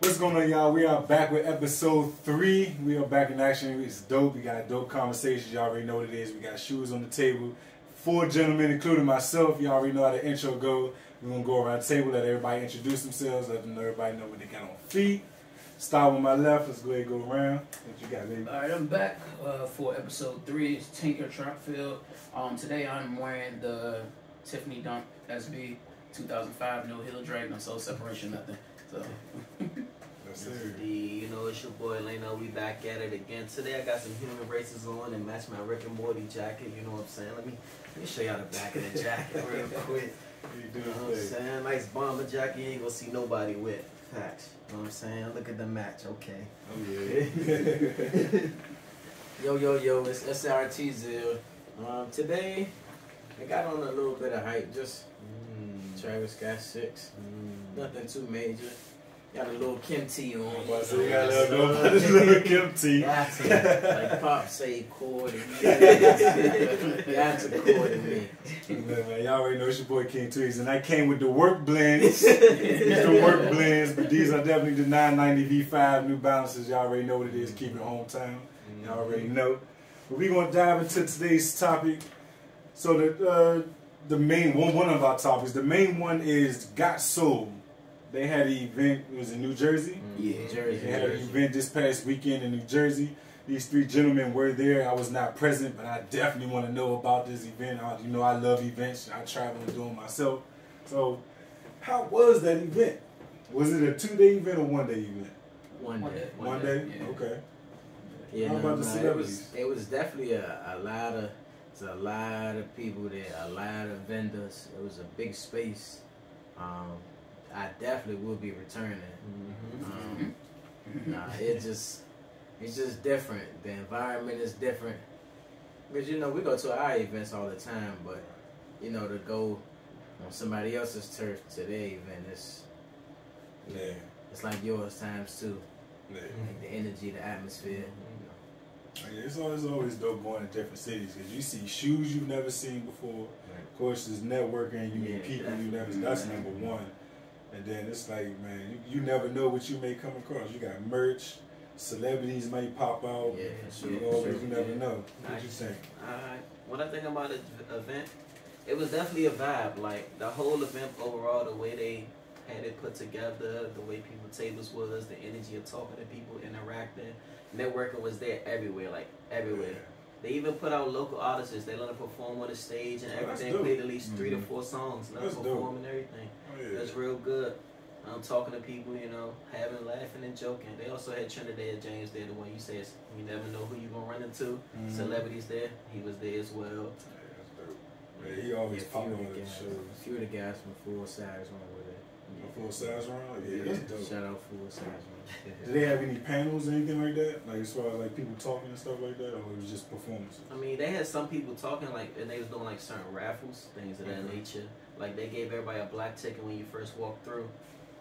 What's going on, y'all? We are back with episode 3. We are back in action. It's dope. We got dope conversations. Y'all already know what it is. We got shoes on the table. 4 gentlemen, including myself. Y'all already know how the intro go. We're going to go around the table, let everybody introduce themselves, let them know everybody know what they got on feet. Start with my left. Let's go ahead and go around. What you got, baby? All right, I'm back for episode 3. It's Tinker Trapfield. Today I'm wearing the Tiffany Dunk SB 2005 No Heel Drag, no soul separation, nothing. So. You know, it's your boy Leno. We back at it again. Today I got some human races on and match my Rick and Morty jacket. You know what I'm saying? Let me show y'all the back of the jacket real quick. You know what I'm saying? Nice bomber jacket. You ain't gonna see nobody with. Facts. You know what I'm saying? Look at the match. Okay. Oh yeah. yo. It's SRT Zill. Today I got on a little bit of hype. Just Travis Scott 6. Nothing too major. Got a little Kim T on. So we got a little Kim T. Got to. Like Pop say, cord and me. Got to cord and me. Man, y'all already know it's your boy King Tweez, and I came with the work blends. These are the work blends, but these are definitely the 990 V5 New Balances. Y'all already know what it is. Keep it hometown. Y'all already know. But we're gonna dive into today's topic. So the main one of our topics, the main one is Got Soul. They had an event, it was in New Jersey. Yeah, Jersey. They had an event this past weekend in New Jersey. These 3 gentlemen were there. I was not present, but I definitely want to know about this event. You know, I love events. I travel and do them myself. So, how was that event? Was it a 2-day event or 1-day event? One day. One day? Yeah. Okay. Yeah, how about the celebrities? It was definitely a lot of people there, a lot of vendors. It was a big space. I definitely will be returning. It's just different. The environment is different. Because, you know, we go to our events all the time, but, you know, to go on somebody else's turf to their event, it's like yours times 2. Yeah. Like the energy, the atmosphere. It's always dope going to different cities because you see shoes you've never seen before. Of course, there's networking. You meet people you never. That's number one. And then it's like, man, you never know what you may come across. You got merch, celebrities may pop out. Yeah, sure. You never know. What you think? When I think about the event, it was definitely a vibe. Like the whole event overall, the way they had it put together, the way people tables was, the energy of talking to people, interacting, networking was there everywhere, like everywhere. Yeah. They even put out local artists. They let them perform on the stage and everything. Played at least 3 to 4 songs. Let them perform and everything. That's real good. Talking to people, you know, laughing and joking. They also had Trinidad James there, the one you said you never know who you're going to run into. Celebrities there. He was there as well. Yeah, that's dope. Yeah, he always popped on the show. A few of the guys from Full Size Run with it. Full Size Run? Yeah, that's dope. Shout out Full Size Run. Did they have any panels or anything like that? Like as far as like people talking and stuff like that? Or it was just performances? I mean, they had some people talking, like, and they was doing like certain raffles, things of that nature. Like they gave everybody a black ticket when you first walked through.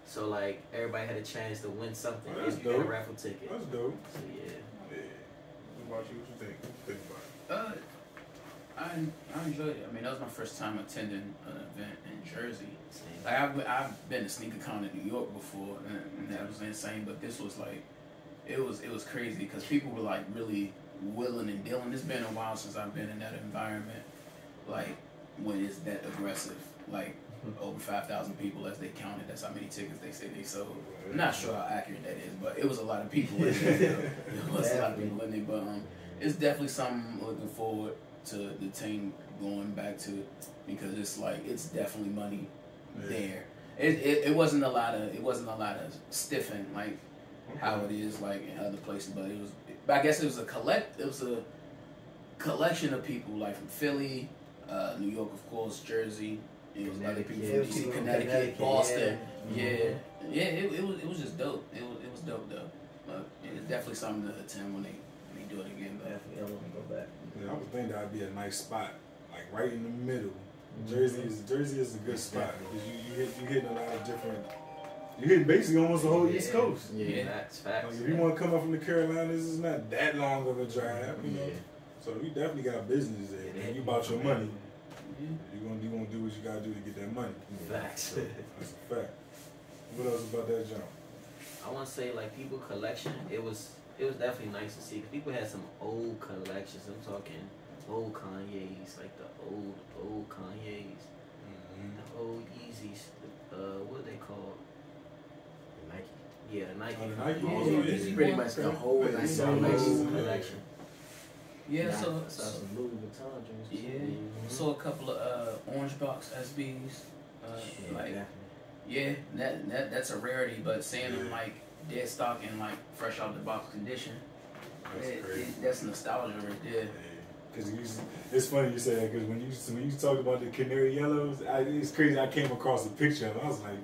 So like everybody had a chance to win something if you got a raffle ticket. That's dope. So yeah. What about you? What you think? What you think about it? I enjoyed it. I mean, that was my first time attending an event in Jersey. Like I've been to SneakerCon in New York before, and that was insane. But this was like, it was crazy because people were like really willing and dealing. It's been a while since I've been in that environment, like when it's that aggressive. Like over 5,000 people as they counted. That's how many tickets they say they sold. I'm not sure how accurate that is, but it was a lot of people in there. There was a lot of people in there, but it's definitely something I'm looking forward to the team going back to, because it's like it's definitely money there. It wasn't a lot of stiffing like how it is like in other places, but it was. But I guess it was a collection of people like from Philly, New York, of course, Jersey. It was other people from DC, Connecticut, Boston. It was just dope. It was dope though. But it's definitely something to attend when they do it again. Definitely, I want to go back. Yeah, I would think that'd be a nice spot, like right in the middle. Jersey is a good spot because you hitting a lot of different. You hitting basically almost the whole East Coast. Yeah, that's facts. Like if you want to come up from the Carolinas, it's not that long of a drive, you know. So you definitely got business there. And you bought your money. You're gonna do what you gotta do to get that money. Facts. So that's a fact. What else about that jump? I want to say like people collection. It was definitely nice to see because people had some old collections. I'm talking old Kanye's, like the old Kanye's, the old Yeezys. What are they called? Nike. Yeah, the Nike. Oh, the Nike. Oh, Yeah, it's yeah. Pretty much the whole Yeah, Nike collection. Yeah, Nah, so some Louis Vuitton joints. yeah, so a couple of orange box SBs, Yeah, like definitely. yeah, that's a rarity. But seeing them like dead stock and like fresh out the box condition, That's crazy. that's nostalgia right there. Because it's funny you say that because when you talked about the canary yellows, it's crazy. I came across a picture of it. I was like,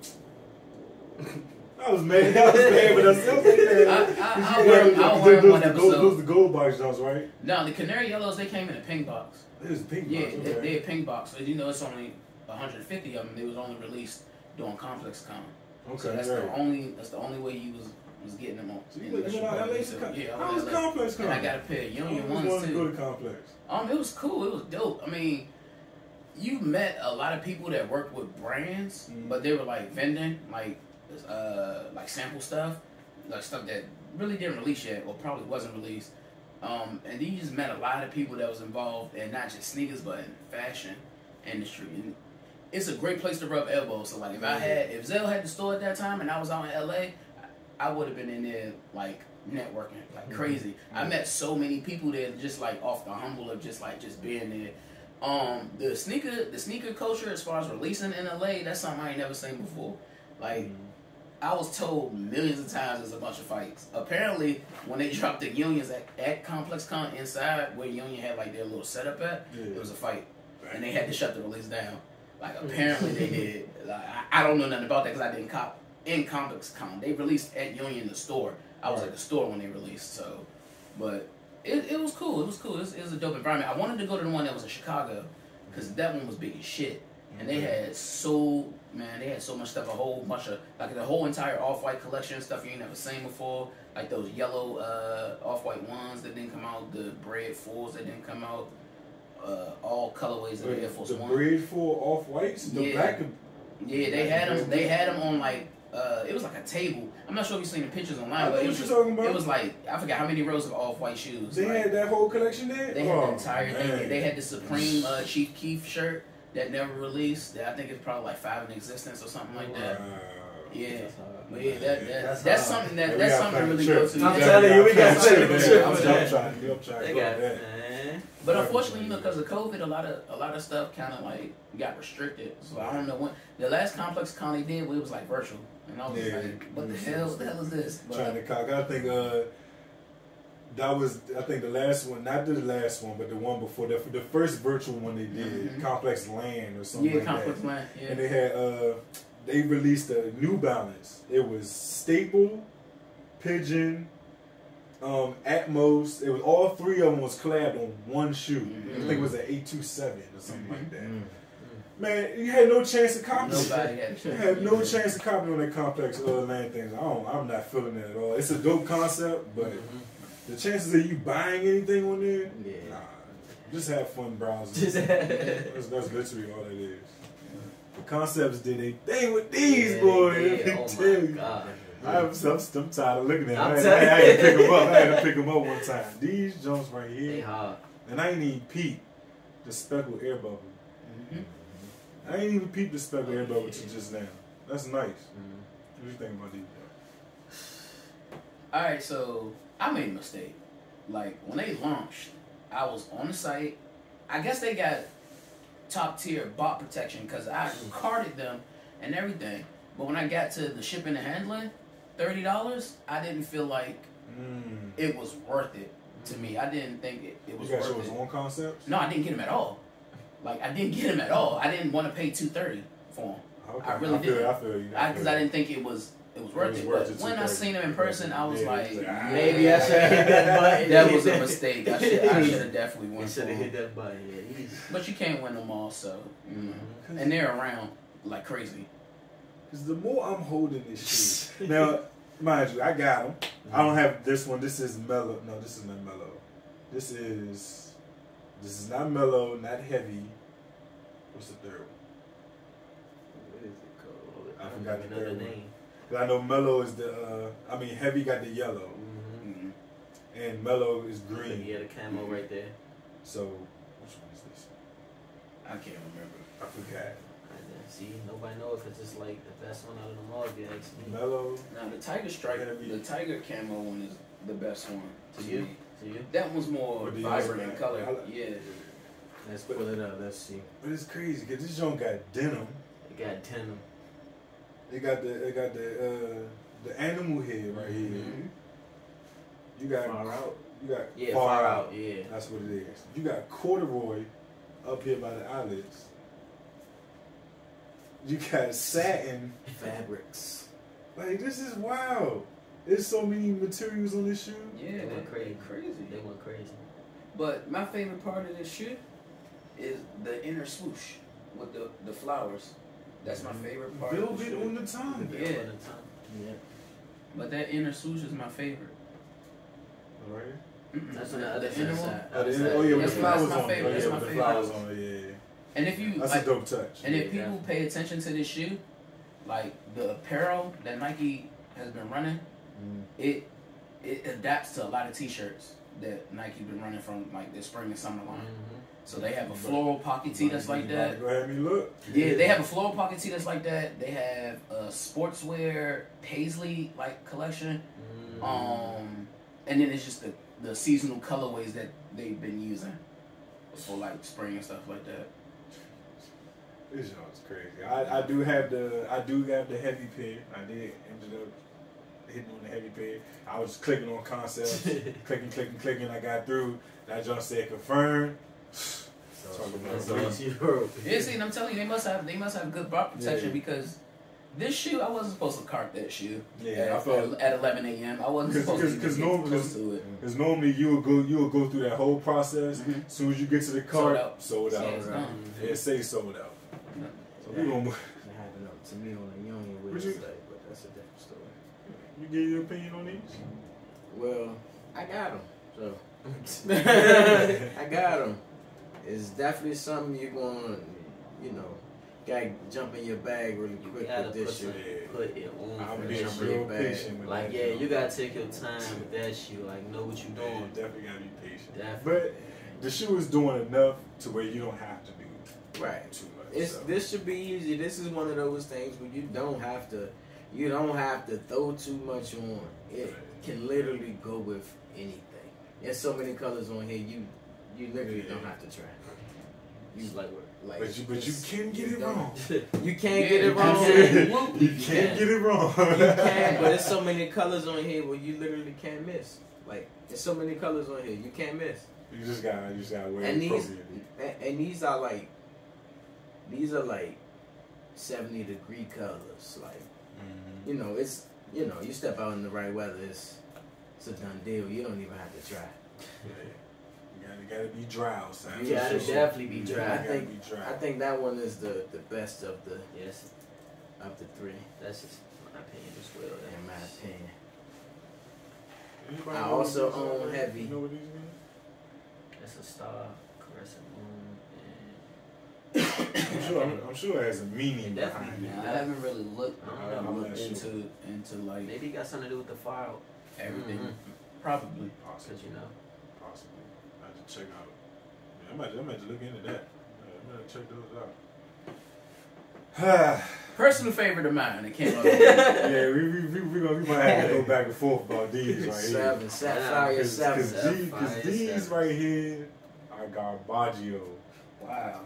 I was mad. But I still think that. I'll wear one episode. Those the gold box jumps, right? No, the canary yellows they came in a pink box. It was a pink Yeah, box. Okay. they a pink box. But you know it's only 150 of them. They was only released during Complex Con. Okay, So that's right. the only way you was getting them on. So you went to LA? So, yeah, How was Complex Con? And I got a pair of Union I ones wanted to too. go to Complex. It was cool. It was dope. I mean, you met a lot of people that worked with brands, but they were like vending, like sample stuff, like stuff that really didn't release yet, or probably wasn't released. And then you just met a lot of people that was involved in not just sneakers, but in fashion industry. And it's a great place to rub elbows. So like if Zell had the store at that time and I was out in LA, I would have been in there like networking like crazy. I met so many people there just like off the humble of just being there. The sneaker culture as far as releasing in LA, that's something I ain't never seen before. Like I was told millions of times there's a bunch of fights. Apparently, when they dropped the Unions at Complex Con inside where Union had like their little setup at, it was a fight, and they had to shut the release down. Like apparently they did. Like, I don't know nothing about that because I didn't cop in Complex Con. They released at Union the store. I was at the store when they released. So, but it was cool. It was cool. It was a dope environment. I wanted to go to the one that was in Chicago because that one was big as shit. And they had so much stuff, a whole bunch of, like the whole entire Off-White collection, stuff you ain't never seen before, like those yellow Off-White ones that didn't come out, the Bread 4s that didn't come out, all colorways of the Air Force the One. The Bread 4 Off-Whites? The black? Yeah, they had them on like, it was like a table. I'm not sure if you've seen the pictures online, but it was like, I forgot how many rows of Off-White shoes. They had that whole collection there? They had the entire thing. They had the Supreme Chief Keef shirt that never released. That I think it's probably like 5 in existence or something like that. Yeah, but yeah, that's something that really goes to. I'm telling you, we got to I'm trying to go that. But unfortunately, because of COVID, a lot of stuff kind of like got restricted. So I don't know when the last Complex Con they did, it was like virtual, and I was like, "What the hell is this?" But, trying to cock. I think that was the last one, not the last one, but the one before that. The first virtual one they did, Complex Land or something like Complex that. Land. Yeah, and they had they released a New Balance. It was Staple, Pigeon, Atmos. It was all three of them was collabed on one shoe. I think it was an 827 or something like that. Man, you had no chance to copy. Nobody had a chance. You had no chance to copy on that Complex Land things. I'm not feeling that at all. It's a dope concept, but the chances of you buying anything on there, nah. Just have fun browsing. That's literally all it is. The concepts did a thing with these boys. Let me tell you. I'm tired of looking at them. I had to pick them up. I had to pick them up one time. These jumps right here. They hard. And I ain't even peep the speckled air bubble. I ain't even peep the speckled air bubble to just now. That's nice. What do you think about these? Alright, so I made a mistake. Like when they launched, I was on the site. I guess they got top tier bot protection because I carded them and everything. But when I got to the shipping and handling, $30, I didn't feel like it was worth it to me. I didn't think it was worth it. You got your own concepts? No, I didn't get them at all. Like I didn't get them at all. I didn't want to pay $230 for them. Okay. I really didn't. I feel you. Because I didn't think it was worth it. But when I seen them in person, I was like, maybe I should have hit that button. That was a mistake. I should have definitely won. Should have hit that button. Yeah, but you can't win them all, so and they're around like crazy. Because the more I'm holding this shit, now, mind you, I got them. I don't have this one. This is mellow. No, this is not mellow. This is not mellow, not heavy. What's the third one? What is it called? I forgot the third name. 'Cause I know Mellow is the, I mean, Heavy got the yellow, and Mellow is green. Yeah, the camo right there. So, which one is this? I can't remember. I forgot. See, nobody knows because it's like the best one out of them all. If you ask me. Mellow. Now the Tiger Stripe, the Tiger camo one is the best one To to you? me. To you? That one's more What do you vibrant like? in color. I like- Yeah. Let's pull it up. Let's see. But it's crazy because this joint got denim. It got denim. It got the animal head right here. Mhm. You got Far out. You got Yeah, far far out. out. Yeah. That's what it is. You got corduroy up here by the eyelids. You got satin. Fabrics. Like, this is wild. There's so many materials on this shoe. Yeah, They they're went crazy. crazy. They went crazy. But my favorite part of this shoe is the inner swoosh with the flowers. That's my favorite part. of the Velvet shoe. on the tongue. Yeah. Yeah. But that inner swoosh is my favorite. All right. That's the, on the other inner side. one. Oh, yeah, with That's the my- flowers that's my on it. favorite. Oh, That's yeah, my with the favorite. flowers on it. Yeah. And if you That's like, a dope touch. and if Yeah, people definitely. pay attention to this shoe, like the apparel that Nike has been running, it adapts to a lot of T-shirts that Nike been running from like their spring and summer line. So they have a floral pocket tee that's like that. Go ahead and look. Yeah, they have a floral pocket tee that's like that. They have a sportswear paisley like collection. And then it's just the seasonal colorways that they've been using for like spring and stuff like that. This joint's crazy. I do have the heavy pair. I did ended up hitting on the heavy pair. I was clicking on concepts, clicking. I got through. That joint said confirm. Talk about Yeah, see, and I'm telling you, they must have good drop protection Yeah. because this shoe, I wasn't supposed to cart that shoe. Yeah, I felt at 11 a.m. I wasn't supposed to even get close to it. because normally you will go through that whole process. Mhm. As soon as you get to the Sold cart, out. sold out. Yeah, it's done. It say sold out. So we gonna It happened up to me on a young What you- website, but that's a different story. you give your opinion on these? Well, I got them, so I got them. It's definitely something you're gonna, gotta jump in your bag really You quick gotta with this shit. put it on. I'm first. being jump in real your bag. patient with Like, that. yeah, you gotta take your time with that shoe. Like, know what you're Yeah, you doing. definitely gotta be patient. Definitely. But the shoe is doing enough to where you don't have to do Right. too much. This so. this should be easy. This is one of those things where you don't have to throw too much on. It can literally go with anything. There's so many colors on here. You literally don't have to try. You It's like, But you can get it wrong. You can't Yeah, get it you wrong. can. You can't get it wrong. You can, but there's so many colors on here where you literally can't miss. Like there's so many colors on here you can't miss. You just gotta wear And it these appropriately. and these are like 70-degree colors. Like it's you step out in the right weather, it's a done deal. You don't even have to try. You gotta be dry, son. you gotta definitely be You dry. I gotta think- be dry. I think that one is the best of the Yes, three, that's just my opinion as well. in my opinion. Anybody I know what also these own are? heavy. You know what these mean? That's a star, crescent moon, I'm sure it has a meaning Definitely. behind it. Now, I haven't really looked I'm not sure. into and like maybe it got something to do with the fire, everything. Mhm. Probably. Possibly. cause you know. Possibly. I have to check out. Yeah, I might look into that. I'm gonna check those out. Personal favorite of mine. It came up. Yeah, we might have to go back and forth about these right here. Sapphire Because seven. these right here are garbaggio. Wow,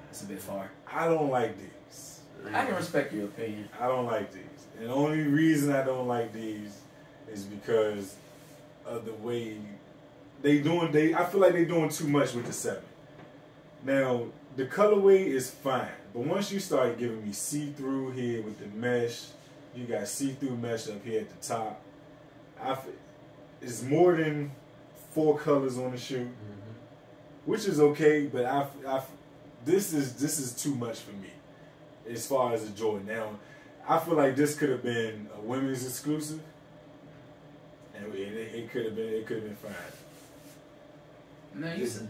that's a bit far. I don't like these. I can respect your opinion. I don't like these. And the only reason I don't like these is because of the way I feel like they're doing too much with the 7. Now, the colorway is fine, but once you start giving me see-through here with the mesh, you got see-through mesh up here at the top. It's more than 4 colors on the shoe, which is okay, but this is too much for me as far as the Jordan. Now, I feel like this could have been a women's exclusive, and it could have been fine. Now This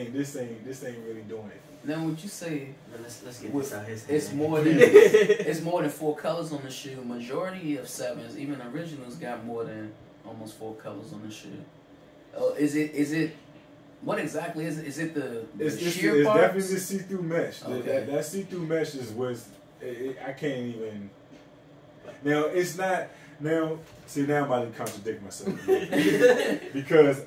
ain't really doing it for me. Now, would you say Let's get this out his head. it's more than it's more than 4 colors on the shoe? Majority of 7s, even originals, got more than almost 4 colors on the shoe. Is it? What exactly is it? Is it the sheer it's parts? definitely the see-through mesh. Okay. That see-through mesh is what's. I can't even. Now it's not. Now see, now I'm about to contradict myself because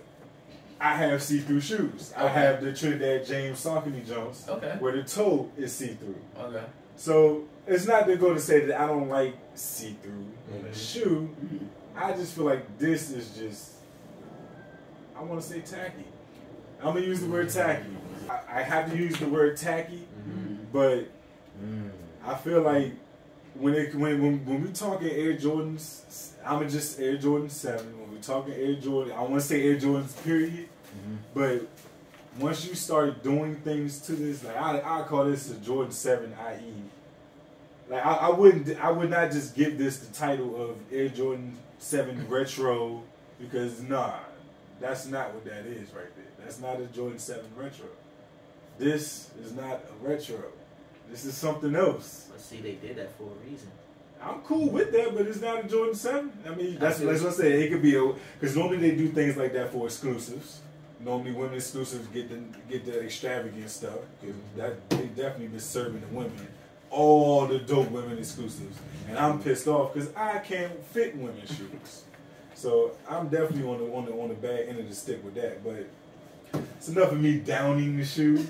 I have see-through shoes. I have the Trinidad James Saucony Jones, where the toe is see-through. Okay. So it's not to go to say that I don't like see-through in a shoe. I just feel like this is just. I want to say tacky. I'm gonna use the word tacky. I have to use the word tacky, but I feel like when we talking Air Jordans, I'm just Air Jordan 7. When we talking Air Jordan, I want to say Air Jordans period. But once you start doing things to this, like I call this a Jordan 7 IE. Like I would not just give this the title of Air Jordan 7 Retro because that's not what that is right there. That's not a Jordan 7 Retro. This is not a retro. This is something else. But see, they did that for a reason. I'm cool with that, but it's not a Jordan 7. I mean, that's what I say. It could be because normally they do things like that for exclusives. Normally, women exclusives get the extravagant stuff because they definitely been serving the women all the dope women exclusives, and I'm pissed off because I can't fit women's shoes. So I'm definitely on the bad end of the stick with that, but it's enough of me downing the shoe.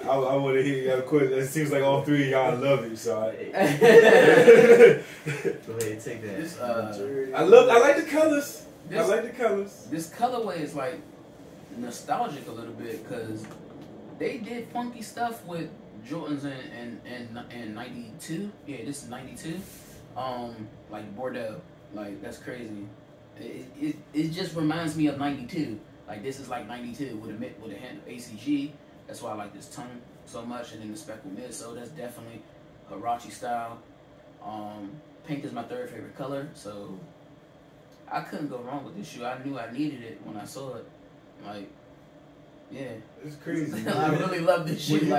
I want to hear y'all question. It seems like all 3 of y'all love it, so Go ahead, take that. I like the colors. I like the colors. This colorway is like nostalgic a little bit because they did funky stuff with Jordans in '92. Yeah, this is '92. Like Bordeaux. Like that's crazy. It just reminds me of '92. Like this is like '92 with a hint of ACG. That's why I like this tongue so much, and then the speckled midsole. That's definitely Huarache style. Pink is my 3rd favorite color, so I couldn't go wrong with this shoe. I knew I needed it when I saw it. Like, yeah, it's crazy. I really love this shoe.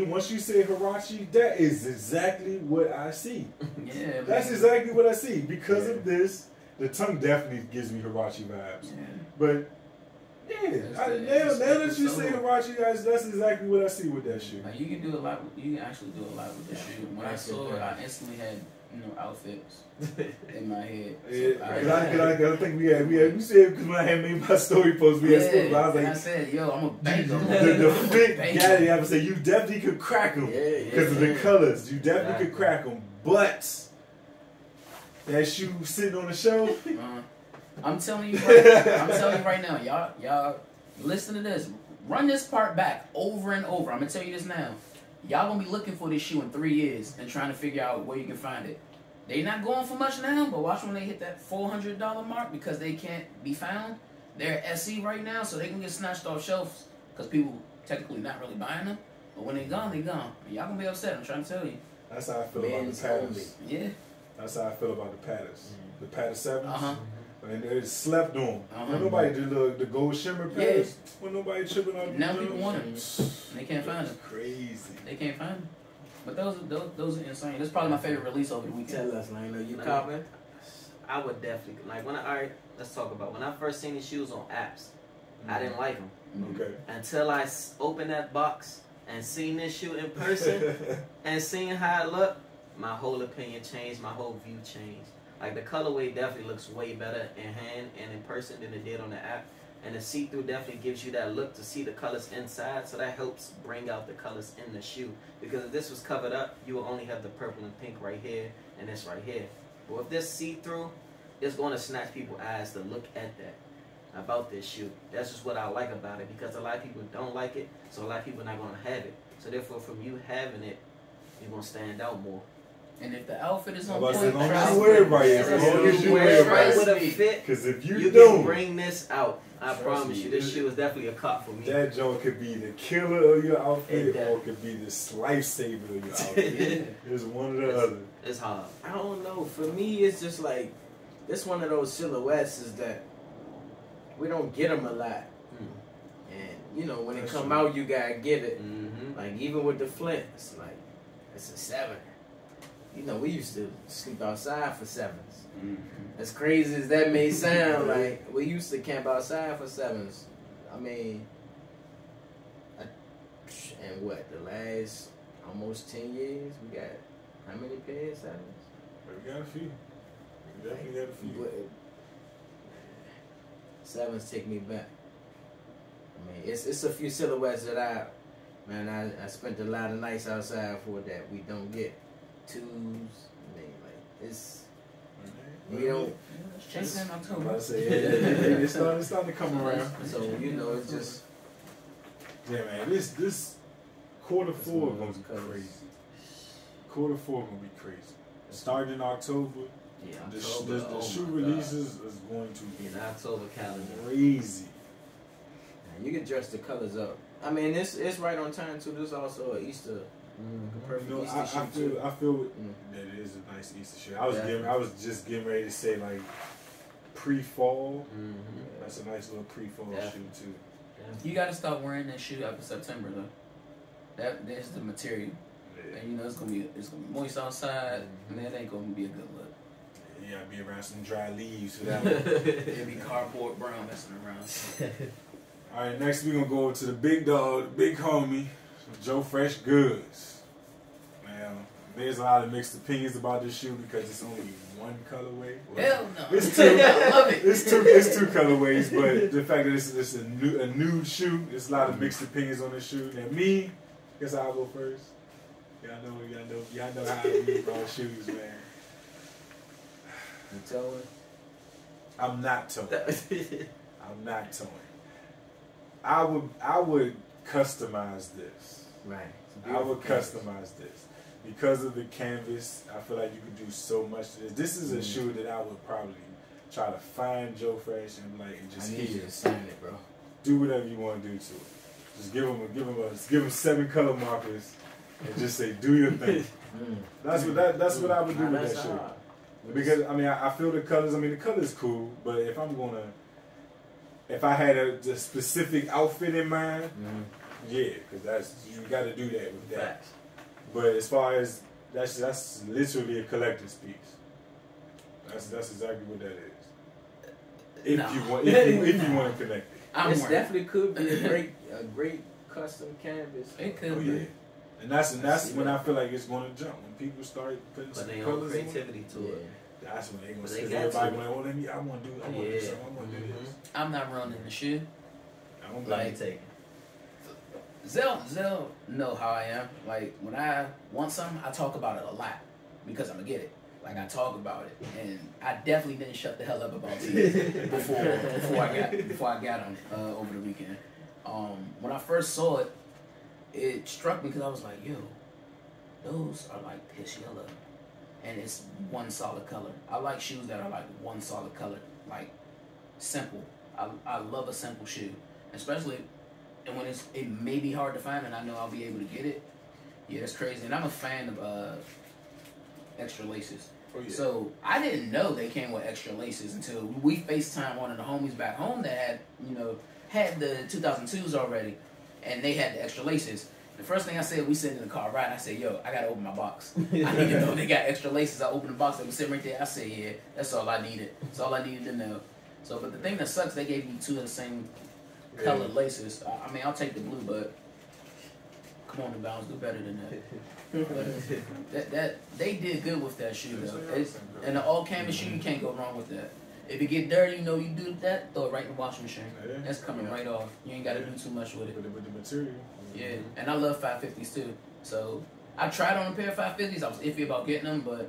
Once you say Huarache, that is exactly what I see. Yeah, that's exactly what I see because of this. The tongue definitely gives me Huarache vibes, but. Yeah, now that you say Huarache, guys, that's exactly what I see with that shoe. Like you can do a lot. You can actually do a lot with the shoe. When I saw it, I instantly had outfits in my head. Yeah, I think we said because when I had made my story post, we had spoken. I was like, I said, yo, I'm a bango. The fit got it. I would say you definitely could crack them because of the colors. You definitely could crack them, but that shoe sitting on the shelf. I'm telling you right now, y'all listen to this. Run this part back over and over. I'm gonna tell you this now. Y'all gonna be looking for this shoe in 3 years and trying to figure out where you can find it. They not going for much now, but watch when they hit that $400 mark because they can't be found. They're SE right now, so they can get snatched off shelves because people technically not really buying them. But when they gone, they gone. Y'all gonna be upset. I'm trying to tell you. That's how I feel about the patterns. Yeah. That's how I feel about the patterns. The pattern 7s. And they slept on. When nobody did the gold shimmer patterns. When nobody tripping on. Now people want them. They can't find them. Crazy. They can't find them. But those are insane. That's probably my favorite release over the weekend. Tell us, Lane, are you copping? I would definitely let's talk about when I first seen these shoes on apps. I didn't like them. Okay. Until I opened that box and seen this shoe in person and seeing how it looked, my whole opinion changed. My whole view changed. Like the colorway definitely looks way better in hand and in person than it did on the app. And the see-through definitely gives you that look to see the colors inside, so that helps bring out the colors in the shoe. Because if this was covered up, you will only have the purple and pink right here and this right here. But with this see-through, it's going to snatch people's eyes to look at that, about this shoe. That's just what I like about it, because a lot of people don't like it, so a lot of people are not going to have it. So therefore, from you having it, you're going to stand out more. And if the outfit is on point, as long as you wear it right, as long as you wear it right with a fit, because if you can bring this out, I promise you, this shoe is definitely a cop for me. That joint could be the killer of your outfit, or it could be the lifesaver of your outfit. It's one or the other. It's hard. I don't know. For me, it's just like this one of those silhouettes is that we don't get them a lot, and you know when it come out, you gotta get it. Like even with the Flints, like it's a 7. You know, we used to sleep outside for 7s. As crazy as that may sound, like we used to camp outside for 7s. I mean, and what, the last almost 10 years, we got how many pairs of 7s? We got a few. We definitely got a few. 7s take me back. I mean, it's a few silhouettes that I spent a lot of nights outside for that we don't get. 2s, I mean, like it's. We don't. Chasing in October. I say, it's starting to come around. So you know, it's just. Yeah, man. This Q4 gonna be crazy. Q4 gonna be crazy. Starting in October. Yeah, The October, shoe releases is going to be in October calendar. crazy. You can dress the colors up. I mean, it's right on time too. This is also an Easter. Perfect You know, Easter I shoe feel that it is a nice Easter shoe. I was just getting ready to say like pre-fall. That's a nice little pre-fall shoe too. You gotta start wearing that shoe after September though. That's the material. Yeah. And you know it's gonna be moist outside, and that ain't gonna be a good look. Yeah, I'll be around some dry leaves for that one. It'll be cardboard brown messing around. All right, next we're gonna go to the big dog, the big homie, Joe Fresh Goods. Now, there's a lot of mixed opinions about this shoe because it's only one colorway. Well, hell no. It's two. I love it. It's two colorways, but the fact that it's a nude shoe, there's a lot of mixed opinions on this shoe. Now, me, guess I'll go first. Y'all know how I feel about shoes, man. You towing? I'm not towing. I'm not towing. I would customize this. Right. I would customize this. Because of the canvas, I feel like you could do so much to this. This is a shoe that I would probably try to find Joe Fresh and just I need you to sign it, bro. do whatever you want to do to it. Just give him 7 color markers and just say, do your thing. That's what I would do with that shoe. Because I mean, I feel the colors. I mean, the color is cool, but if I had a specific outfit in mind, yeah, because you got to do that with that. Facts. But as far as that's literally a collector's piece. That's exactly what that is. If you want to connect it, This definitely could be a great custom canvas. It could be. Yeah. And that's when I feel like it's going to jump. When people start putting some colors creativity to it. That's when they're going to They say, everybody going, oh, I want to do something. I want to do this. I'm not running the shoe. I don't like take Zell know how I am. Like when I want something, I talk about it a lot because I'm gonna get it. Like I talk about it, and I definitely didn't shut the hell up about it before I got them over the weekend. When I first saw it, it struck me because I was like, yo, those are like piss yellow, and it's one solid color. I like shoes that are like one solid color, like simple. I love a simple shoe, especially. And when it may be hard to find, and I know I'll be able to get it. Yeah, that's crazy. And I'm a fan of extra laces. Oh, yeah. So I didn't know they came with extra laces until we FaceTime one of the homies back home that had the 2002s already, and they had the extra laces. The first thing I said, we sitting in the car riding, I said, yo, I gotta open my box. I need to know they got extra laces. I opened the box, they were sitting right there. I said, yeah, that's all I needed. That's all I needed to know. So, but the thing that sucks, they gave me 2 of the same colored laces. I mean, I'll take the blue, but come on, the Bounce, do better than that. But they did good with that shoe though. And the all canvas shoe, you can't go wrong with that. If it get dirty, you do that, throw it right in the washing machine. Yeah. That's coming right off. You ain't got to do too much with it. With the material. Yeah, and I love 550s too. So I tried on a pair of 550s. I was iffy about getting them, but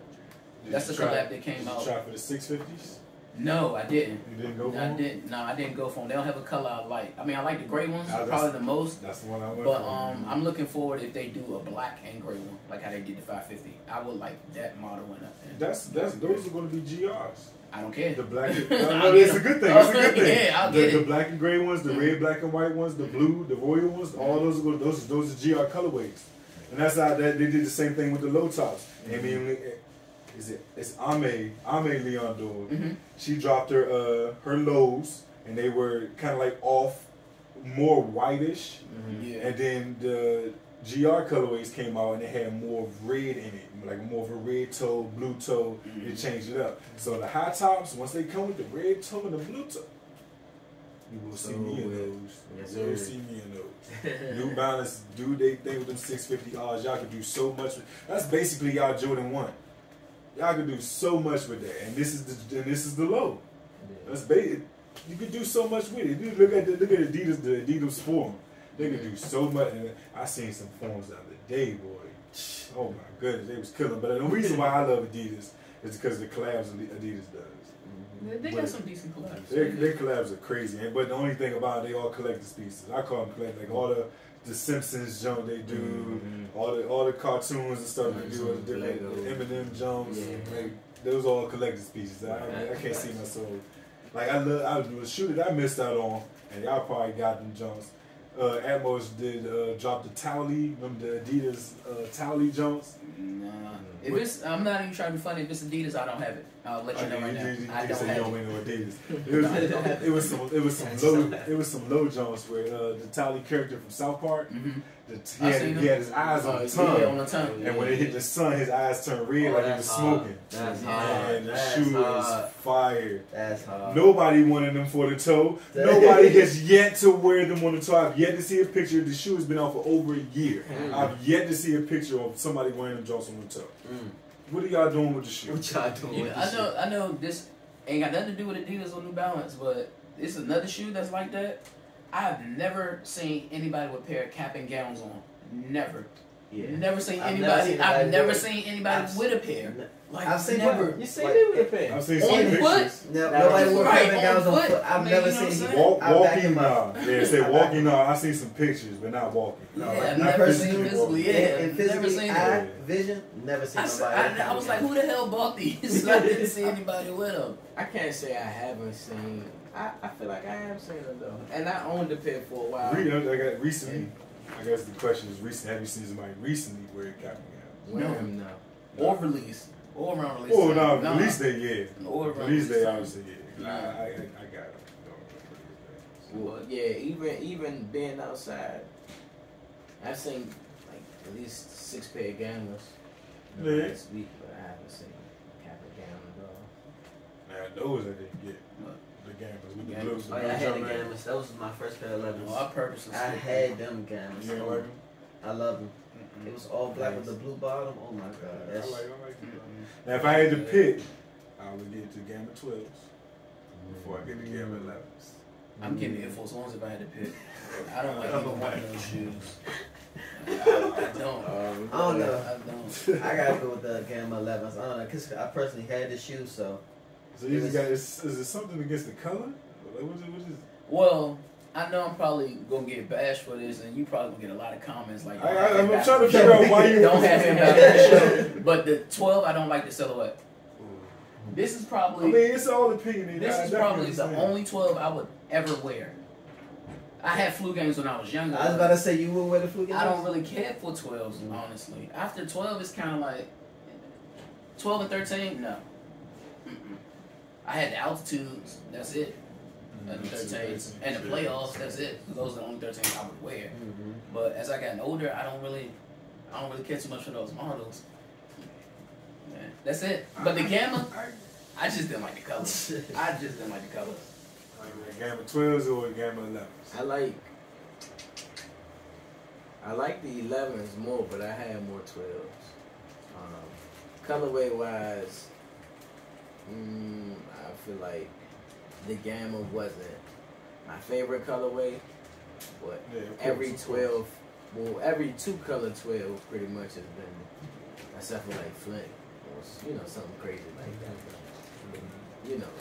that's the collab that came out. Did you try for the 650s? No, I didn't. You didn't go for them? I didn't go for them. They don't have a color I like. I mean, I like the gray ones probably the most. That's the one I went but, for. I'm looking forward if they do a black and gray one, like how they did the 550. I would like that model Those are going to be GRs. I don't care. The black. It's a good thing. It's a good thing. Yeah, I'll get it. The black and gray ones, the red, black and white ones, the blue, the royal ones. All those are those are GR colorways, and that's how they did the same thing with the low tops. I mean, it's Ame Leon Dog. She dropped her lows, and they were kind of like off, more whitish, and then the GR colorways came out and they had more red in it, like more of a red toe, blue toe. They changed it up. So the high tops, once they come with the red toe and the blue toe, you will see me in those. Yes, You will see me in those. New Balance do they thing with them 650Rs. Y'all can do so much. That's basically y'all Jordan 1. Y'all can do so much with that, and this is the low. That's basic. You can do so much with it. Dude, look at Adidas, the Adidas form. They can do so much. And I seen some forms the other day, boy. Oh my goodness, they was killing. But the reason why I love Adidas is because the collabs Adidas does. They got some decent collabs. Their collabs are crazy, but the only thing about it, they all collector's pieces. I call them collect, like all the Simpsons jump they do, all the cartoons and stuff they do, the Eminem jumps, like those all collector's pieces. I can't see myself. Like I was a shoe that I missed out on, and y'all probably got them jumps. Atmos did drop the Towley, remember the Adidas Towley jumps? Nah. If it's, I'm not even trying to be funny. If it's Adidas, I don't have it. I'll let you know right now. I don't have it. It was some low jumps where the Towley character from South Park, he had his eyes on the tongue. Yeah, on the tongue. And when it hit the sun, his eyes turned red like he was smoking. That's hard. And the shoe is fire. That's hard. Nobody wanted them for the toe. Nobody has yet to wear them on the toe. I've yet to see a picture. The shoe has been out for over a year. I've yet to see a picture of somebody wearing them jumps on the toe. What are y'all doing with the shoe? What y'all doing with the shoe? I know this ain't got nothing to do with Adidas or New Balance, but it's another shoe that's like that. I've never seen anybody with a pair of cap and gowns on. Never. Yeah. Never seen anybody. I've never seen anybody with a pair. Like I've seen never. You seen me with a pair. I've seen some On pictures. foot? Nobody wore Right, cap and gowns on foot. I've never seen it. Walking, nah. Yeah, it said walking, nah. I've seen some pictures, but not walking. No, Yeah, like, I've not never physically seen walking. physically, yeah. And Never physically, seen eye, it. vision, never seen nobody. I was like, who the hell bought these? I didn't see anybody with them. I can't say I haven't seen. I feel like I have seen them though, and I owned the pair for a while. I got recently. I guess the question is recent. Have you seen somebody recently wear cap and gowns? No. Or release. Or around release. Oh no, release day, yeah. Or around Release day, release. obviously, yeah. Yeah. I got it. Well, yeah, even being outside, I've seen like at least 6 pair of gammas last week, but I haven't seen cap and gown at all. Man, those I didn't get. The Gammas with the Gammas. blues. Oh yeah, I had the Gammas. That was my first pair of 11s. I purposely. I had them Gammas. You ain't like them? I love them. It was all black with the blue bottom. Oh my god, I that's like them. Now, if I had to pick, I would get the Gamma 12s before I get the Gamma 11s. I'm getting the Air Force Ones if I had to pick. I don't like either one of those shoes. I don't. I don't know. I don't. I gotta go with the Gamma 11s. I don't know, cause I personally had the shoe, so. So you just got, is it something against the color? Like, what is Well, I know I'm probably gonna get bashed for this, and you probably gonna get a lot of comments like. I'm trying to figure out why you don't have him out the show. But the 12, I don't like the silhouette. This is probably. I mean, it's all opinion. This is probably the only 12 I would ever wear. I had flu games when I was younger. I was about to say you would wear the flu games. I don't really care for 12s, honestly. After 12, it's kind of like 12 and 13. No. I had the altitudes. That's it. And the 13s and the playoffs. That's it. Those are the only 13s I would wear. But as I got older, I don't really care too much for those models. Yeah, that's it. But the Gamma, I just didn't like the colors. I just didn't like the colors. Like Gamma 12s or Gamma 11s? I like the 11s more, but I had more 12s. Colorway wise, I feel like the Gamma wasn't my favorite colorway, but every 12, well, every 2 color 12 pretty much has been, except for like Flint or something crazy like that. But, you know,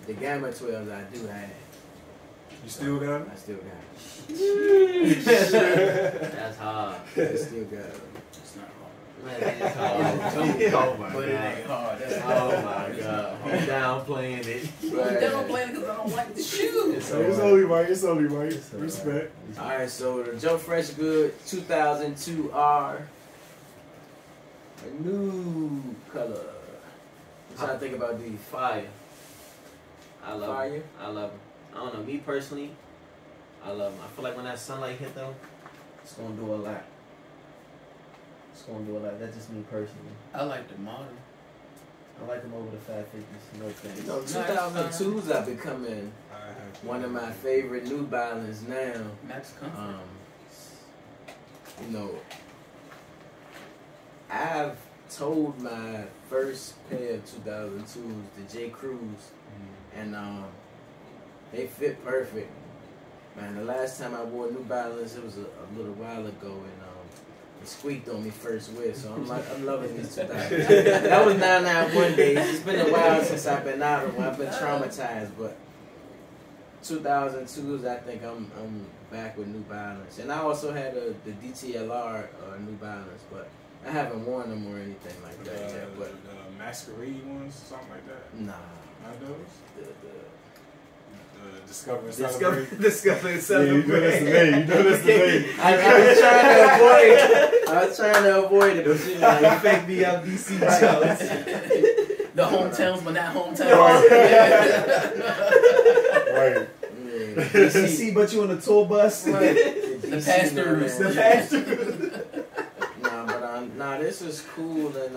the Gamma 12s I do have. You still got them? I still got them. That's hard. I still got them. It's not hard. Man, it's hard. Oh my but it ain't hard. That's Oh my god. I'm downplaying it. I'm downplaying it because I don't like the shoe. It's only right. It's only right. Respect. Alright, so the Jump Fresh Good 2002 R. A new color. What y'all think about these? Fire. I love Fire? them. I love them. I don't know, me personally, I love them. I feel like when that sunlight hit them, It's gonna do a lot. It's gonna do a lot. That's just me personally. I like the model. I like them over the 550s. No thanks. You know, 2002s are becoming one of my favorite New Balance now. Max Comfort. You know, I've told my first pair of 2002s, the J. Crews, and they fit perfect. Man, the last time I wore New Balance, it was a little while ago, and it squeaked on me first wear, so I'm loving these 2000s. That was 991 days. It's been a while since I've been out of one. I've been traumatized, but 2002s, I think I'm back with New Balance. And I also had the DTLR New Balance, but I haven't worn them or anything like that yet. But the Masquerade ones, something like that. Nah, not those. The Discover and Celebrate. Discover and Yeah, Celebrate. you know that's the name. I was trying to avoid it, but you know, you fake BLBC Jones. The hometowns, but not hometowns. Right. DC, but you on the tour bus. Right. The pastors. The pastors. Nah, this is cool, and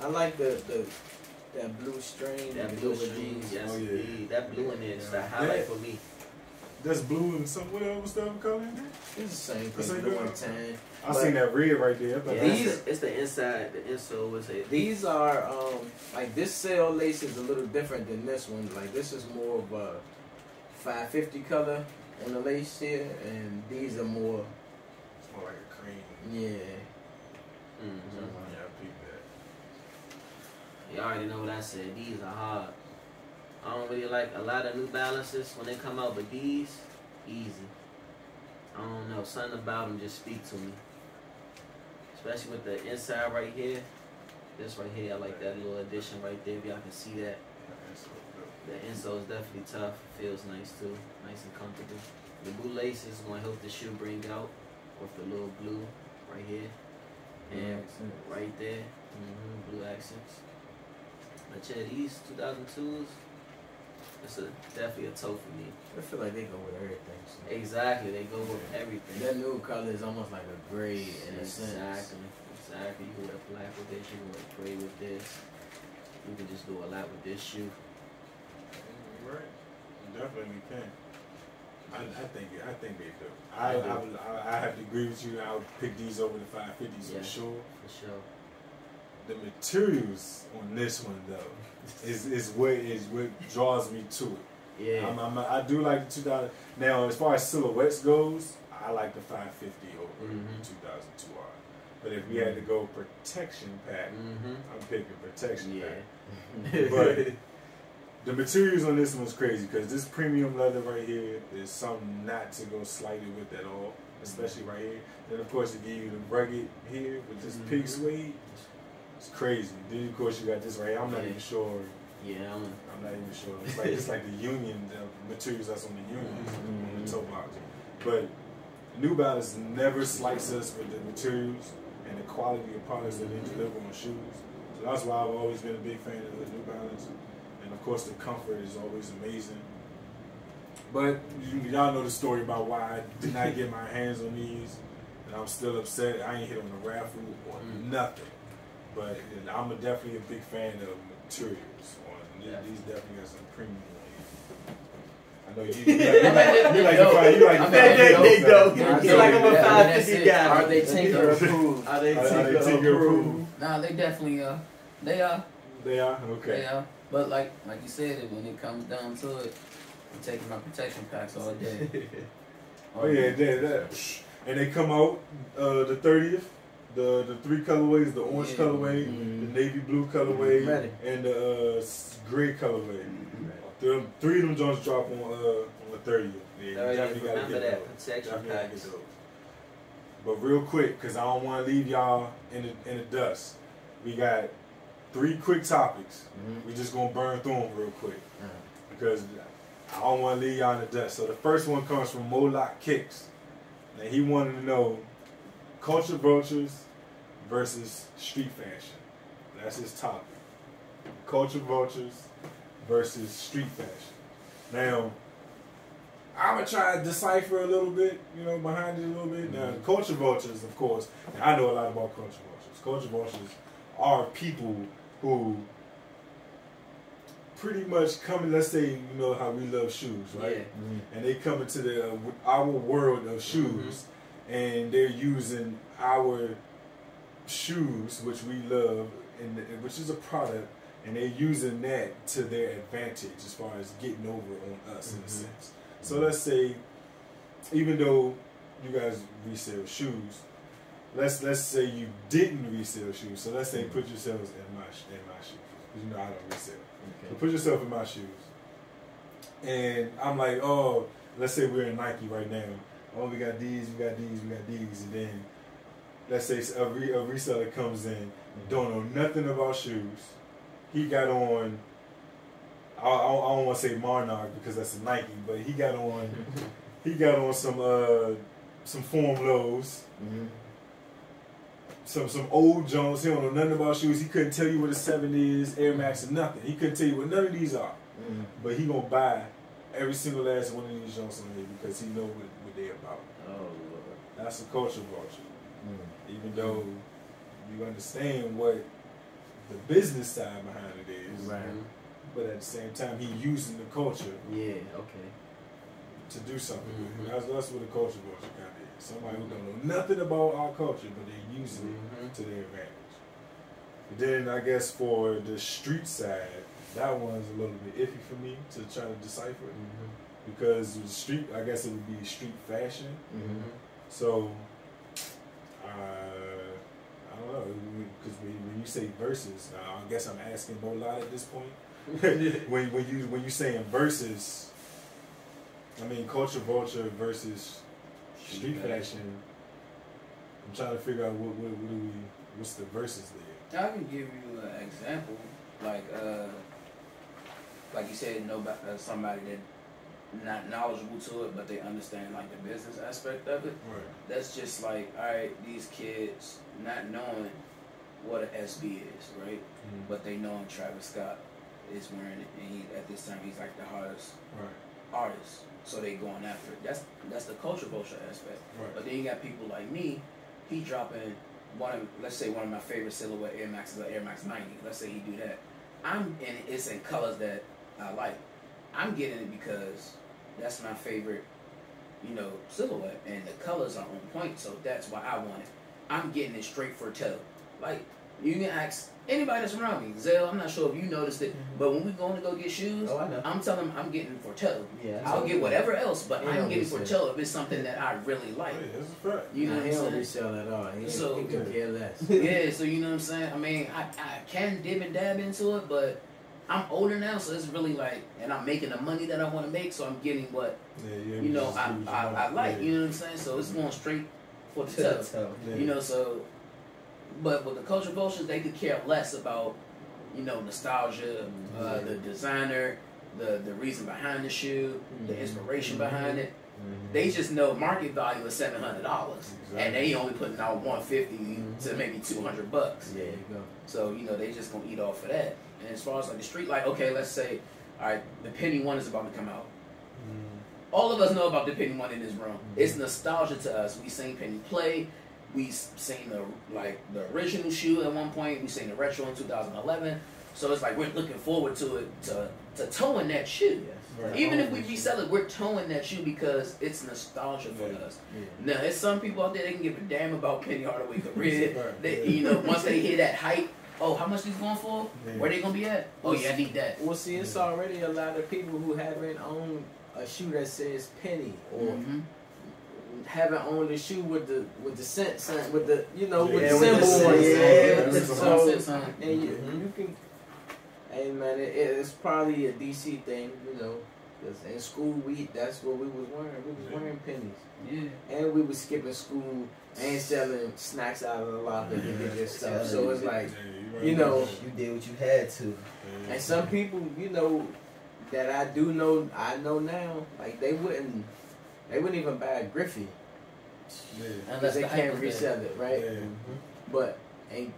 I like that blue string. That blue string, yes, oh, yeah. indeed. That blue in there is the highlight for me. That's blue and some what other stuff color in there? It's the same thing, blue and tan. I seen that red right there. Yeah, it's the inside, the insole was it. These are like this sail lace is a little different than this one. Like this is more of a 550 color on the lace here, and these are more. It's more like a cream. Yeah. Yeah, I peeped that. You already know what I said. These are hard. I don't really like a lot of New Balances when they come out, but these, easy. I don't know, something about them just speak to me. Especially with the inside right here. This right here, I like that little addition right there. If y'all can see that. The insole is definitely tough. Feels nice too. Nice and comfortable. The blue lace is going to help the shoe bring out with the little blue right here. And right there. Blue accents. But yeah, these 2002s, it's definitely a toe for me. I feel like they go with everything. So. Exactly, they go with everything. That new color is almost like a gray in a sense. Exactly. You can wear black with this, you can wear gray with this. You can just do a lot with this shoe. Right. You definitely can. I think they do. I have to agree with you. I would pick these over the 550s for sure. For sure. The materials on this one though is what draws me to it. Yeah. I do like the 2000. Now, as far as silhouettes goes, I like the 550 over the 2002R. But if we had to go protection pack, I'm picking protection pack. But the materials on this one's crazy because this premium leather right here is something not to go slightly with at all, especially right here. Then of course it give you the rugged here with this pig suede. It's crazy. Then of course you got this right here. I'm not even sure. Yeah, I'm not even sure. It's like the Union, the materials that's on the Union on the toe box. But New Balance never slights us with the materials and the quality of products that they deliver on shoes. So that's why I've always been a big fan of the New Balance. And of course the comfort is always amazing. But y'all know the story about why I did not get my hands on these. And I'm still upset. I ain't hit on the raffle or nothing. But I'm definitely a big fan of materials. These definitely got some premium on here. I know you like I'm a 550 guy. Are they Tinker approved? Are they Tinker approved? Nah, they definitely are. They are. They are? Okay. They are. But like you said, when it comes down to it, I'm taking my protection packs all day. Oh yeah, and they come out the 30th. The three colorways: the orange colorway, the navy blue colorway, and the gray colorway. Three of them joints drop on the 30th. Yeah, you definitely gotta get those. But real quick, cause I don't want to leave y'all in the dust. We got 3 quick topics. We just gonna burn through them real quick because I don't want to leave y'all in the dust. So the first one comes from Moloch Kicks. Now he wanted to know culture vultures versus street fashion. That's his topic. Culture vultures versus street fashion. Now, I'm gonna try to decipher a little bit, you know, behind it a little bit. Now, culture vultures, of course, and I know a lot about culture vultures. Culture vultures are people who pretty much come, let's say, you know how we love shoes, right? Yeah. And they come into our world of shoes, and they're using our shoes, which we love, and which is a product, and they're using that to their advantage as far as getting over on us in a sense. So let's say, even though you guys resell shoes, let's say you didn't resell shoes. So let's say put yourselves in my shoes, because you know I don't resell. Okay. So put yourself in my shoes, and I'm like, oh, let's say we're in Nike right now. Oh, we got these, we got these, we got these, and then let's say a reseller comes in, don't know nothing about shoes. He got on, I don't want to say Monarch because that's a Nike, but he got on some Form Lows, some old Jones. He don't know nothing about shoes. He couldn't tell you what a 7 is, Air Max, or nothing. He couldn't tell you what none of these are. But he gonna buy every single last one of these Jones on here because he know what they're about. Oh Lord. That's a culture vulture. Even though you understand what the business side behind it is, Right. but at the same time, he using the culture Okay. to do something with it. That's what a culture vulture kind of is. Somebody who don't know nothing about our culture, but they're using it to their advantage. But then I guess for the street side, that one's a little bit iffy for me to try to decipher because the street, I guess it would be street fashion. So I don't know, because when you say versus, I guess I'm asking a lot at this point. when you saying versus, I mean culture versus street fashion. I'm trying to figure out what's the versus there. I can give you an example, like you said, somebody that not knowledgeable to it, but they understand like the business aspect of it. Right. That's just like, all right, these kids not knowing what an SB is, right? But they knowing Travis Scott is wearing it, and at this time he's like the hardest artist, so they going after it. That's the culture vulture aspect. Right. But then you got people like me, he dropping let's say one of my favorite silhouette Air Maxes, like Air Max 90. Let's say he do that. It's in colors that I like. I'm getting it because that's my favorite, silhouette, and the colors are on point, so that's why I want it. I'm getting it straight for toe. Like, you can ask anybody that's around me. Zell, I'm not sure if you noticed it, but when we going to go get shoes, Oh, I know. I'm telling them I'm getting for toe. Yeah, I'll get whatever else, but Yeah, I'm getting we for said. toe if it's something that I really like. Yeah, that's a fact. You know what He I'm don't saying? resell at all. He So- could care less. Yeah, so you know what I'm saying? I mean, I can dib and dab into it, but I'm older now, so it's really like, and I'm making the money that I want to make, so I'm getting what, I like, you know what I'm saying? So it's going straight for the toe. Yeah. So, but with the culture vultures, they could care less about, nostalgia, the designer, the reason behind the shoe, the inspiration behind it. They just know market value is $700, and they only putting out $150 to maybe $200. There you go. So they just gonna eat off of that. And as far as like the street, like okay, let's say, all right, the Penny One is about to come out. All of us know about the Penny One in this room. It's nostalgia to us. We seen Penny play. We seen the original shoe at one point. We seen the retro in 2011. So it's like we're looking forward to it to towing that shoe. Right. Even if we resell it, we're towing that shoe because it's nostalgia for us. Now, there's some people out there that can give a damn about Penny Hardaway career. They, once they hear that hype, oh, how much these going for? Where they gonna be at? Oh yeah, I need that. Well, see, it's already a lot of people who haven't owned a shoe that says Penny, or haven't owned a shoe with the cent sign, with the with the symbol on it. So, and you can. Hey man, it's probably a DC thing, because in school that's what we was wearing. We was wearing pennies. Yeah. And we was skipping school and selling snacks out of the locker and this stuff. So it's like, you did what you had to. and some people, that I know now, like they wouldn't even buy a Griffey Unless because they the hype can't was resell it, right? Yeah. But and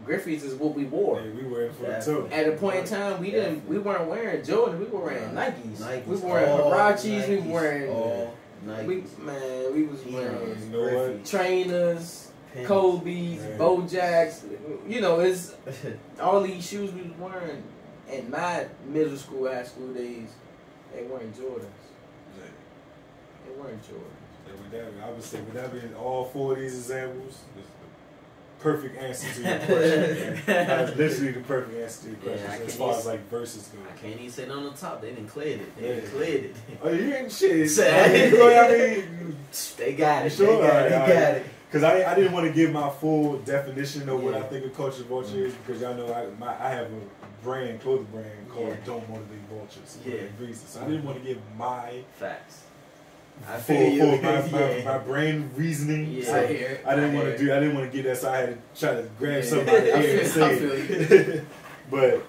Griffies is what we wore. Yeah, we were in for it too. At a point in time, we weren't wearing Jordan. We were wearing Nikes. We were wearing All Hirachis. Nikes. We were wearing. All Nikes. We was wearing You know what? trainers, Pennies. Kobe's, Man. Bojacks. You know, it's all these shoes we was wearing in my middle school, high school days. They weren't Jordans. They weren't Jordans. Yeah, I would say, would that be in all 4 of these examples? It's the perfect answer to your question. That's literally the perfect answer to your question Yeah, as far as like verses go. I can't even say on the top. They didn't clear it. They Yeah. didn't clear it. Oh, you ain't shit. Say- I mean, They got it. Sure, They got it. because I didn't want to give my full definition of what Yeah. I think a culture vulture is, because y'all know I have a clothing brand called Yeah. Don't Motivate Vultures. Yeah. So I didn't want to give my Facts. I full feel you. my brain reasoning. Yeah. So I hear it. I didn't want to do. I didn't want to get that. So I had to try to grab somebody here and say it. But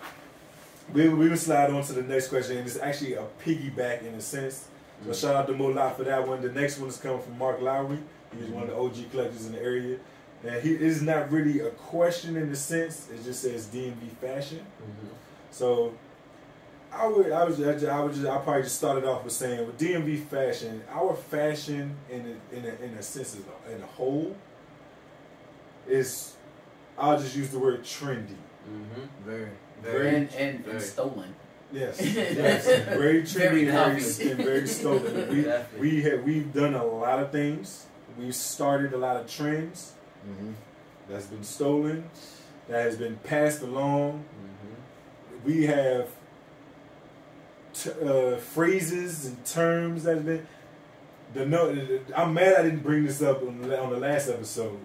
we will slide on to the next question, and it's actually a piggyback in a sense. So shout out to Mo Lot for that one. The next one is coming from Mark Lowry. He's one of the OG collectors in the area. And it is not really a question in the sense. It just says DMV fashion. So I'll probably just start it off with saying with DMV fashion, our fashion in a sense in a whole is, I'll just use the word trendy. Very. And stolen. Yes, yes, very Very trendy obvious. and very stolen. We've done a lot of things. We've started a lot of trends that's been stolen, that has been passed along. We have phrases and terms that have been. I'm mad I didn't bring this up on the last episode.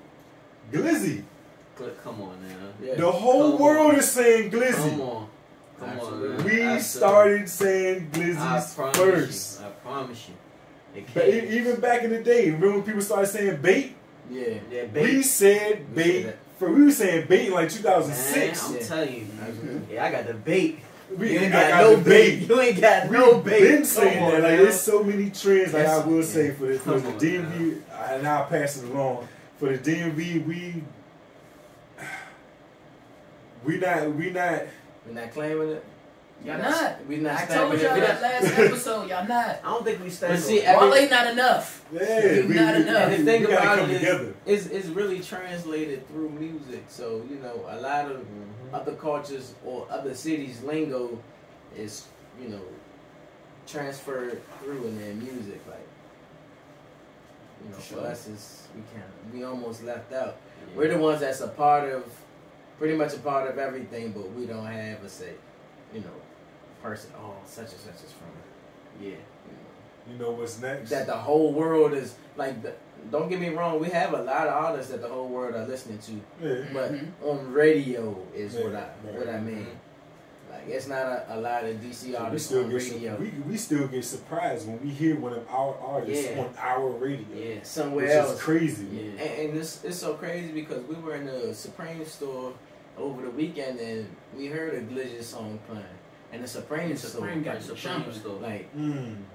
Glizzy. Come on now. Yeah. The whole Come world on. is saying Glizzy. Come on. Absolutely. We Absolutely. started saying I Glizzy's promise first. you. I promise you. It But came. even back in the day, remember when people started saying bait? Yeah. Yeah, We babe. said We bait. said We were saying bait in like Man, 2006. I'm Yeah. telling you. Absolutely. Yeah, I got the bait. We You ain't I got no the bait. You ain't got no We've bait. been saying Come on, that. Like, man. there's so many trends. Like Yes. I will say Yeah. for the Come on, DMV, and I'll pass it along. For the DMV, we not. We're not claiming it. Y'all not. We're not I stamping told it. y'all We're that not- last episode. Y'all not. I don't think we stand. But see, on it. Wale not enough. Yeah, We not enough. And the thing we gotta about come it together. is, it's really translated through music. So, you know, a lot of other cultures or other cities' lingo is, you know, transferred through in their music. Like, you know, Sure. for us, we almost left out. Yeah. We're the ones that's pretty much a part of everything, but we don't have a say, you know, person. Oh, such and such is from it. Yeah. You know. You know what's next? That the whole world is like. Don't get me wrong. We have a lot of artists that the whole world are listening to, Yeah. but Mhm. on radio is Yeah, what I mean. Like it's not a lot of DC So we artists still on get radio. we still get surprised when we hear one of our artists Yeah. on our radio. Yeah. Somewhere Which else. is crazy. Yeah. And it's so crazy because we were in the Supreme store over the weekend and we heard a Glitch song playing. And the Supreme store, Supreme got the Supreme jumping. store. like,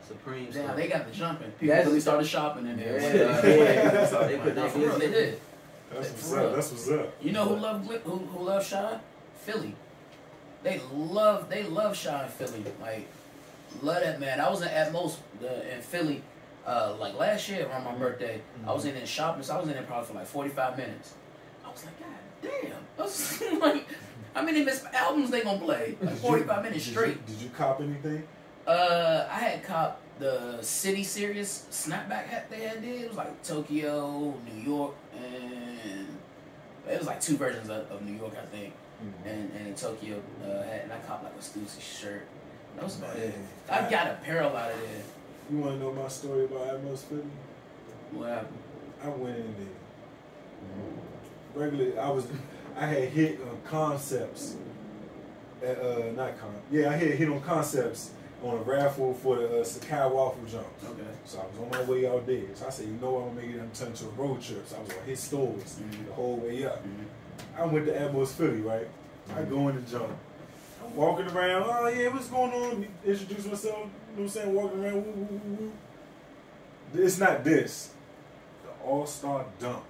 Supreme Damn, store. they got the jumping. People That's- really started shopping in there. Yeah. They put No, that for real, they glizzy. did. That's what's For real. up. That's what's up. You know who loves Shy? Philly. They love Shy in Philly. Like, love that man. I was at most in Philly like last year around my birthday. I was in there shopping, so I was in there probably for like 45 minutes. I was like, God damn. I was like, how many albums they gonna play? Like 45 minutes straight. Did you cop anything? I had copped the City Series snapback hat they had did. It was like Tokyo, New York, and it was like 2 versions of New York, I think, and in Tokyo hat. And I copped like a Stussy shirt. That was about it. I got apparel out of there. You want to know my story about Atmos Philly? What happened? I went in there. I had hit on Concepts. I had hit on Concepts on a raffle for the Sakai Waffle Jumps. Okay. So I was on my way out there. So I said, you know what, I'm going to make it turn to a road trip. So I was going to hit stores the whole way up. I went to Atmos Philly, right? I go in the jump. I'm walking around. Oh, yeah, what's going on? Introduce myself. You know what I'm saying? Walking around. Woo, woo, woo, woo. It's not this. The All-Star Dump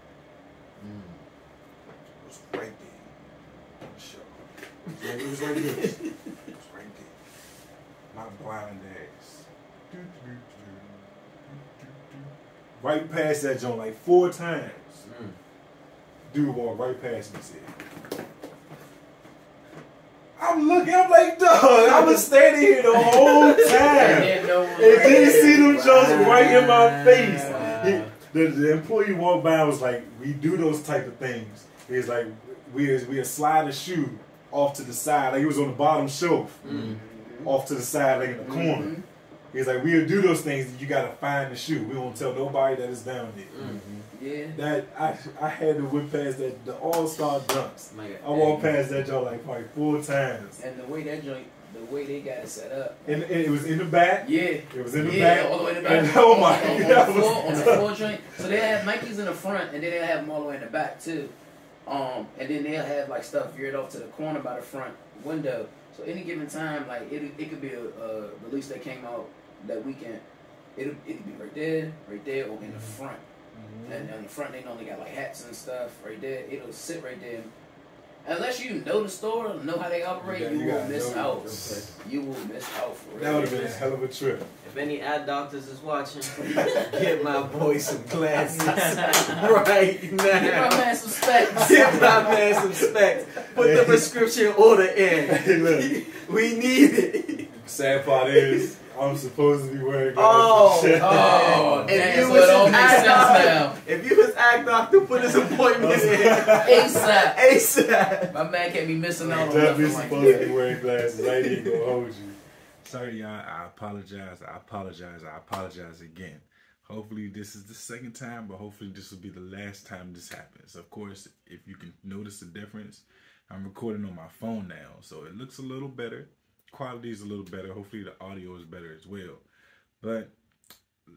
was right there. It was like this. It was right there. My blind ass. Right past that joint like 4 times. Dude walked right past me, said, I'm looking, I'm like, dog, I was standing here the whole time. And didn't see them jokes right in my face. The employee walked by and was like, we do those type of things. It's like, we'll slide a shoe off to the side, like it was on the bottom shelf, off to the side, like in the corner. He's like, we'll do those things, you gotta find the shoe. We won't tell nobody that it's down there. Yeah. That I had to whip past that, the all-star dunks. I walked past that joint like probably 4 times. And the way that joint, the way they got it set up. And it was in the back. Yeah. It was in the back. All the way in the back. And, oh my God. On the floor joint. So they have Nikes in the front and then they'll have them all the way in the back too. And then they'll have like stuff veered off to the corner by the front window. So any given time, like it could be a release that came out that weekend. It could be right there, or in the front. And on the front, they normally got like hats and stuff right there. It'll sit right there. Unless you know the store, know how they operate, you will miss out. You will miss out for real. That would have been a hell of a trip. If any eye doctors is watching, get my boy some glasses right now. Get my man some specs. Get my man some specs. Put the prescription order in. Hey, look. We need it. Sad part is, I'm supposed to be wearing glasses. If you was eye doctor, put his appointment in ASAP. ASAP. My man can't be missing out on definitely nothing supposed like to be wearing glasses. I ain't even gonna hold you. Sorry, y'all. I apologize again. Hopefully this is the second time, but hopefully this will be the last time this happens. Of course, if you can notice the difference, I'm recording on my phone now, so it looks a little better. Quality is a little better. Hopefully the audio is better as well. But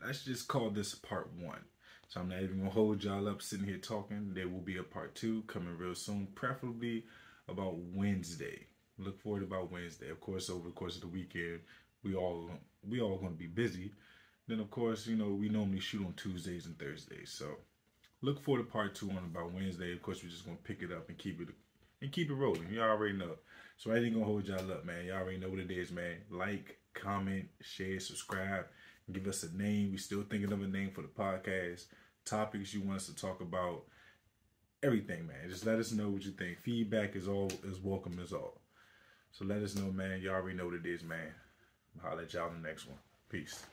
let's just call this part 1. So I'm not even gonna hold y'all up sitting here talking. There will be a part 2 coming real soon, preferably about Wednesday. Look forward to about Wednesday. Of course, over the course of the weekend, we all gonna be busy. Then of course, you know, we normally shoot on Tuesdays and Thursdays. So look forward to part 2 on about Wednesday. Of course, we're just gonna pick it up and keep it rolling. Y'all already know. So I ain't gonna hold y'all up, man. Y'all already know what it is, man. Like, comment, share, subscribe, give us a name. We still thinking of a name for the podcast. Topics you want us to talk about. Everything, man. Just let us know what you think. Feedback is welcome as all. So let us know, man. Y'all already know what it is, man. I'll holler at y'all in the next one. Peace.